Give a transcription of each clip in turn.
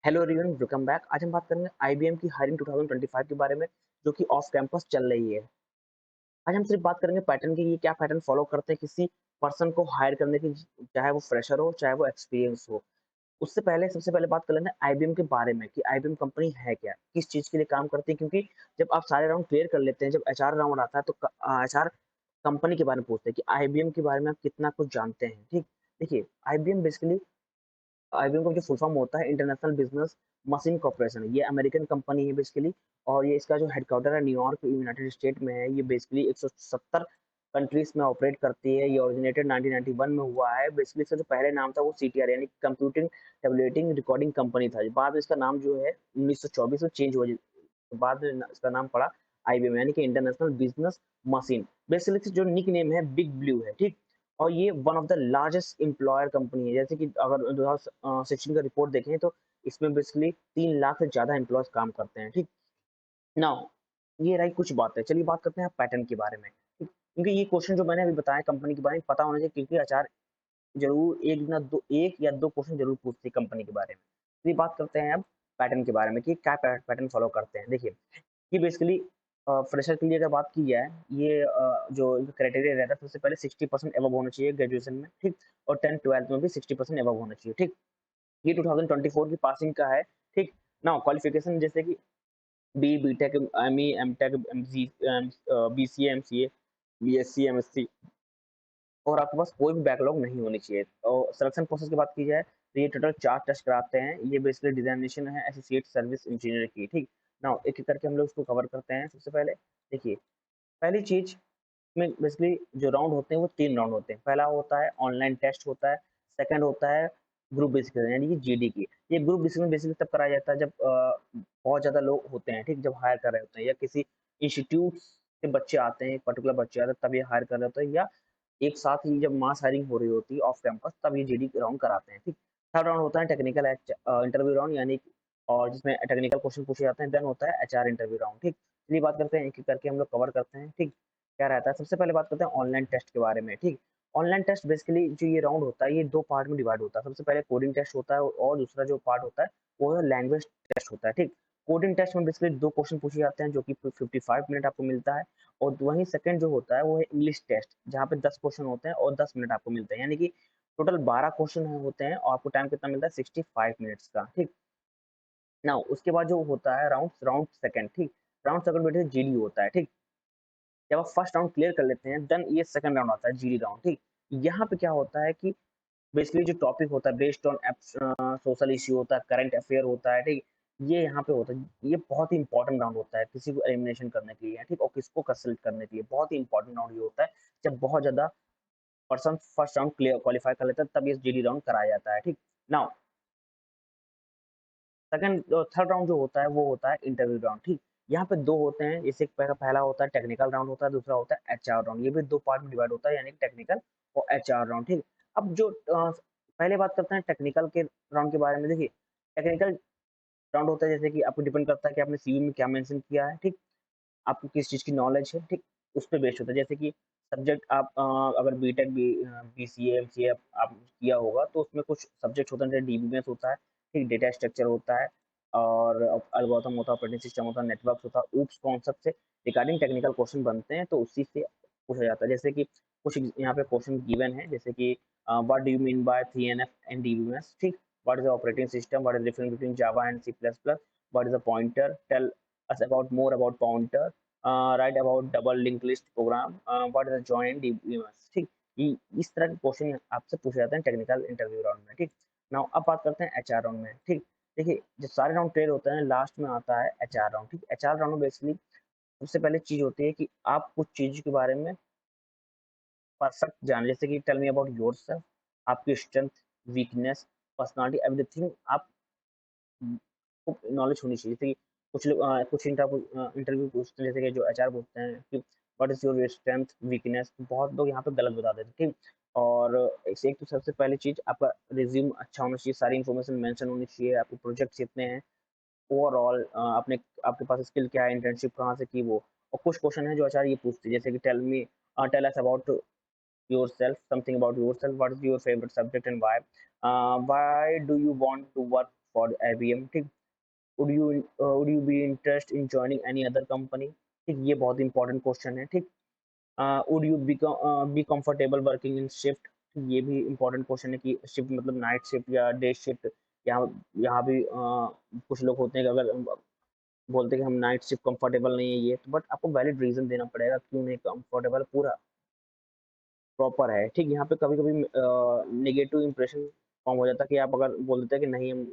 Hello everyone, welcome back. आज हम बात करेंगे आईबीएम की हायरिंग 2025 के बारे में, जो कि ऑफ कैंपस चल रही है। आज हम सिर्फ बात करेंगे पैटर्न की, ये क्या पैटर्न फॉलो करते हैं किसी पर्सन को हायर करने की, चाहे वो फ्रेशर हो चाहे वो एक्सपीरियंस हो। उससे पहले सबसे पहले बात कर लेते हैं आईबीएम के बारे में कि आईबीएम कंपनी है क्या, किस चीज के लिए काम करती है। क्योंकि जब आप सारे राउंड क्लियर कर लेते हैं, जब एचआर राउंड आता है तो एचआर कंपनी के बारे में पूछते हैं कि आईबीएम के बारे में आप कितना कुछ जानते हैं। ठीक, देखिए, आईबीएम बेसिकली, आईबीएम का जो फुल फॉर्म होता है इंटरनेशनल बिजनेस मशीन कॉर्पोरेशन। ये अमेरिकन कंपनी है बेसिकली, और ये इसका जो हेडक्वार्टर है न्यूयॉर्क यूनाइटेड स्टेट में है। ये बेसिकली 170 कंट्रीज में ऑपरेट करती है। ये ओरिजिनेटेड 1991 में हुआ है। बेसिकली इसका जो पहले नाम था वो सीटीआर यानी कंप्यूटिंग टेबलेटिंग रिकॉर्डिंग कंपनी था। बाद में इसका नाम जो है 1924 में चेंज हुआ, बाद में इसका नाम पड़ा आईबीएम यानी कि इंटरनेशनल बिजनेस मशीन। बेसिकली जो निक नेम है बिग ब्लू है। ठीक, और ये one of the largest employer company है। जैसे कि अगर 2016 का रिपोर्ट देखें तो इसमें बेसिकली 3 लाख से ज्यादा एम्प्लॉयज काम करते हैं। ठीक, नाउ ये रही कुछ बातें, चलिए बात करते हैं पैटर्न के बारे में। ठीक? क्योंकि ये क्वेश्चन जो मैंने अभी बताया कंपनी के बारे में पता होना चाहिए, क्योंकि आचार जरूर एक या दो क्वेश्चन जरूर पूछती है कंपनी के बारे में। तो ये बात करते हैं अब पैटर्न के बारे में कि क्या पैटर्न फॉलो करते हैं। देखिए, ये बेसिकली फ्रेशर के लिए अगर बात की जाए, ये जो क्राइटेरिया रहता है, सबसे पहले 60% एबव होना चाहिए ग्रेजुएशन में। ठीक, और 10th 12th में भी 60% एबव होना चाहिए। ठीक, ये 2024 की पासिंग का है। ठीक, ना क्वालिफिकेशन जैसे कि B BTech ME MTech BCA MCA BSc MSc, और आपके पास कोई भी बैकलॉग नहीं होनी चाहिए। और सिलेक्शन प्रोसेस की बात की जाए तो ये टोटल 4 टेस्ट कराते हैं। ये बेसिकली डिजाइनेशन है एसोसिएट सर्विस इंजीनियर की। ठीक, नाउ एक एक करके हम लोग इसको कवर करते हैं। सबसे पहले देखिए, पहली चीज में बेसिकली जो राउंड होते हैं वो 3 राउंड होते हैं। पहला होता है ऑनलाइन टेस्ट होता है, सेकंड होता है ग्रुप डिस्कशन यानी कि जीडी की। ये ग्रुप डिस्कशन बेसिकली तब कराया जाता है जब बहुत ज़्यादा लोग होते हैं। ठीक, जब हायर कर रहे होते हैं या किसी इंस्टीट्यूट से बच्चे आते हैं, एक पर्टिकुलर बच्चे आते हैं तब ये हायर कर रहे होते हैं, या एक साथ ही जब मास हायरिंग हो रही होती है ऑफ कैंपस तब ये जीडी राउंड कराते हैं। ठीक, थर्ड राउंड होता है टेक्निकल इंटरव्यू राउंड यानी कि, और जिसमें टेक्निकल क्वेश्चन पूछे जाते हैं। देन होता है एचआर इंटरव्यू राउंड। ठीक, चलिए बात करते हैं एक एक करके हम लोग कवर करते हैं। ठीक, क्या रहता है, सबसे पहले बात करते हैं ऑनलाइन टेस्ट के बारे में। ठीक, ऑनलाइन टेस्ट बेसिकली जो ये राउंड होता है ये 2 पार्ट में डिवाइड होता है। सबसे पहले कोडिंग टेस्ट होता है और दूसरा जो पार्ट होता है वो है लैंग्वेज टेस्ट होता है। ठीक, कोडिंग टेस्ट में बेसिकली 2 क्वेश्चन पूछे जाते हैं जो कि 55 मिनट आपको मिलता है, और वहीं सेकंड जो होता है वो है इंग्लिश टेस्ट, जहाँ पे 10 क्वेश्चन होते हैं और 10 मिनट आपको मिलते हैं, यानी कि टोटल 12 क्वेश्चन होते हैं और आपको टाइम कितना मिलता है 65 मिनट्स का। ठीक, नाउ उसके बाद जो होता है राउंड राउंड सेकंड। ठीक, राउंड सेकंड बेटे जीडी होता है। ठीक, जब आप फर्स्ट राउंड क्लियर कर लेते हैं देन ये सेकंड राउंड आता है जीडी राउंड। ठीक, यहाँ पे क्या होता है कि बेसिकली जो टॉपिक होता है बेस्ड ऑन सोशल इश्यू होता है, करंट अफेयर होता है। ठीक, ये यहाँ पे होता है, ये बहुत ही इंपॉर्टेंट राउंड होता है किसी को एलिमिनेशन करने के लिए। ठीक, और किसको कंसल्ट करने के लिए बहुत ही इंपॉर्टेंट राउंड ये होता है। जब बहुत ज्यादा person first round clear qualify कर लेता है तब ये जीडी राउंड कराया जाता है। ठीक, नाउ सेकंड थर्ड राउंड जो होता है वो होता है इंटरव्यू राउंड। ठीक, यहाँ पे 2 होते हैं, जैसे पहला होता है टेक्निकल राउंड होता है, दूसरा होता है एचआर राउंड। ये भी 2 पार्ट में डिवाइड होता है यानी टेक्निकल और एचआर राउंड। ठीक, अब जो पहले बात करते हैं टेक्निकल के राउंड के बारे में। देखिए, टेक्निकल राउंड होता है जैसे कि आपको डिपेंड करता है कि आपने सीवी में क्या मेंशन किया है। ठीक, आपको किस चीज़ की नॉलेज है। ठीक, उस पे बेस्ड होता है। जैसे कि सब्जेक्ट आप अगर बीटेक बीसीए एमसीए आप किया होगा तो उसमें कुछ सब्जेक्ट होते हैं जैसे डीबीएमएस होता है। ठीक, डेटा स्ट्रक्चर होता है, और एल्गोरिथम होता है, ऑपरेटिंग सिस्टम होता है, नेटवर्क होता है। ऊप्स कॉन्सेप्ट से रिगार्डिंग टेक्निकल क्वेश्चन बनते हैं तो उसी से पूछा जाता है। जैसे कि कुछ यहाँ पे क्वेश्चन गिवन है, जैसे कि what do you mean by 3NF and DBMS. ठीक, what is the operating system, what is the difference between Java and C plus plus, what is the pointer, tell us about more about pointer, write about double linked list program, what is the join DBMS। ठीक, ये इस तरह के question आपसे पूछे जाते हैं technical interview round में। ठीक, नाउ अब बात करते हैं एचआर राउंड में। ठीक, देखिए, जब सारे राउंड क्लियर होते हैं लास्ट में आता है एचआर राउंड। ठीक, एचआर राउंड में बेसिकली सबसे पहले चीज होती है कि आप कुछ चीज के बारे में परफेक्ट जाने, जैसे कि टेल मी अबाउट योरसेल्फ, आपकी स्ट्रेंथ, वीकनेस, पर्सनालिटी, एवरीथिंग आप को नॉलेज होनी चाहिए। जैसे कि कुछ लोग कुछ इंटरव्यू पूछते हैं, जैसे कि जो एचआर पूछते हैं कि what is your strength weakness, बहुत लोग यहाँ पे गलत बता देते हैं। ठीक, और एक तो सबसे पहली चीज आपका रिज्यूम अच्छा होना चाहिए, सारी इन्फॉर्मेशन मेंशन होनी चाहिए, आपके प्रोजेक्ट कितने हैं, ओवरऑल आपने आपके पास स्किल क्या है, इंटर्नशिप कहाँ से की वो। और कुछ क्वेश्चन है जो आचार्य ये पूछते हैं, जैसे कि tell us about yourself, something about yourself, what is your favorite subject and why do you want to work for IBM, ठीक। Would you be interest in joining any other company, ठीक, ये बहुत इंपॉर्टेंट क्वेश्चन है, ठीक। Would you be comfortable working in shift, ये भी important question है कि शिफ्ट मतलब नाइट शिफ्ट या डे शिफ्ट। यहाँ यहाँ भी कुछ लोग होते हैं कि अगर बोलते हैं कि हम नाइट शिफ्ट कंफर्टेबल नहीं है ये, तो बट आपको वैलिड रीजन देना पड़ेगा क्यों नहीं कंफर्टेबल, पूरा प्रॉपर है, ठीक। यहाँ पे कभी-कभी नेगेटिव इंप्रेशन फॉर्म हो जाता है कि आप अगर बोल देते हैं कि नहीं हम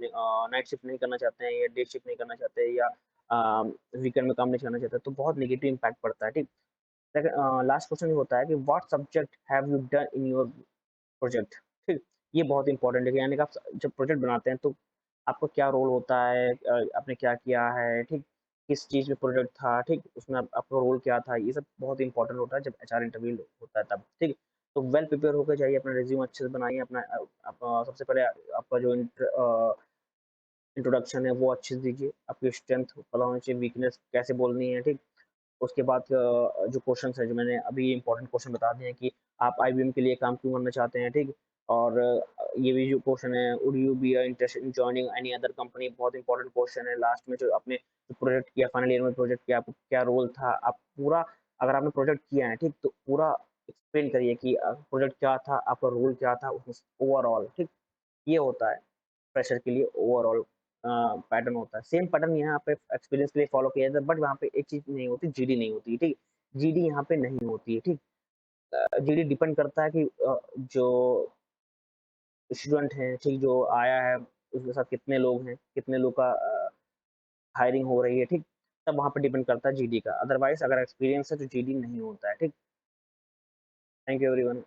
नाइट शिफ्ट नहीं करना चाहते हैं या डे शिफ्ट नहीं करना चाहते या वीकेंड में काम नहीं करना चाहते, तो बहुत नेगेटिव इम्पैक्ट पड़ता है, ठीक। लास्ट क्वेश्चन ये होता है कि what subject have you done in your project, ठीक। ये बहुत इंपॉर्टेंट है कि यानी कि आप जब प्रोजेक्ट बनाते हैं तो आपका क्या रोल होता है, आपने क्या किया है, ठीक, किस चीज़ में प्रोजेक्ट था, ठीक, उसमें आपका रोल क्या था, ये सब बहुत इंपॉर्टेंट होता है जब एचआर इंटरव्यू होता है तब, ठीक। तो वेल प्रिपेयर होकर जाइए, अपना रिज्यूम अच्छे से बनाइए, अपना सबसे पहले आपका जो इंट्रोडक्शन है वो अच्छे से दीजिए, आपकी स्ट्रेंथ पता होनी चाहिए, वीकनेस कैसे बोलनी है, ठीक। उसके बाद जो क्वेश्चंस है जो मैंने अभी इंपॉर्टेंट क्वेश्चन बता दिए हैं कि आप आईबीएम के लिए काम क्यों करना चाहते हैं, ठीक। और ये भी जो क्वेश्चन है, would you be interested in joining any other company, बहुत इंपॉर्टेंट क्वेश्चन है। लास्ट में जो आपने प्रोजेक्ट किया, फाइनल ईयर में प्रोजेक्ट किया, आपको क्या रोल था, आप पूरा, अगर आपने प्रोजेक्ट किया है, ठीक, तो पूरा एक्सप्लेन करिए कि प्रोजेक्ट क्या था, आपका रोल क्या था उसमें ओवरऑल, ठीक। ये होता है फ्रेशर के लिए ओवरऑल पैटर्न होता है। सेम पैटर्न यहाँ पे एक्सपीरियंस के लिए फॉलो किया जाता है, बट वहाँ पे एक चीज़ नहीं होती, जीडी नहीं होती है, ठीक? जीडी यहाँ पे नहीं होती है, ठीक? जीडी डिपेंड करता है कि जो स्टूडेंट है, ठीक, जो आया है, उसके साथ कितने लोग हैं, कितने लोग का हायरिंग हो रही है, ठीक? तब वहाँ पे डिपेंड करता है जीडी का। अदरवाइज़ अगर एक्सपीरियंस है तो जीडी नहीं होता है, ठीक? Thank you everyone.